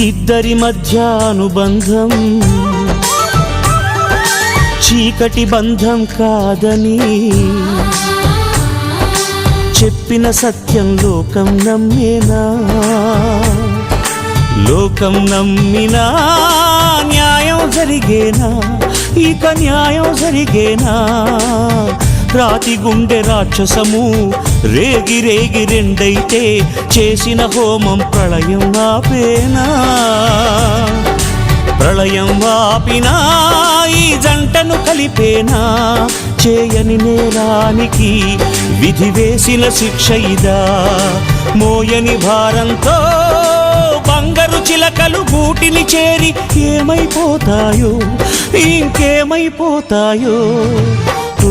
ఇద్దరి మధ్య అనుబంధం చీకటి బంధం కాదని చెప్పిన సత్యం లోకం నమ్మేనా? లోకం నమ్మినా న్యాయం జరిగేనా? ఇక న్యాయం జరిగేనా? రాతి గుండె రాక్షసము రేగి రేగి రెండైతే చేసిన హోమం ప్రళయం ఆపేనా? ప్రళయం ఆపినా ఈ జంటను కలిపేనా? చేయని నేరానికి విధి వేసిన శిక్ష ఇదా? మోయని భారంతో బంగారు చిలకలు గూటిని చేరి ఏమైపోతాయో ఇంకేమైపోతాయో. ఓ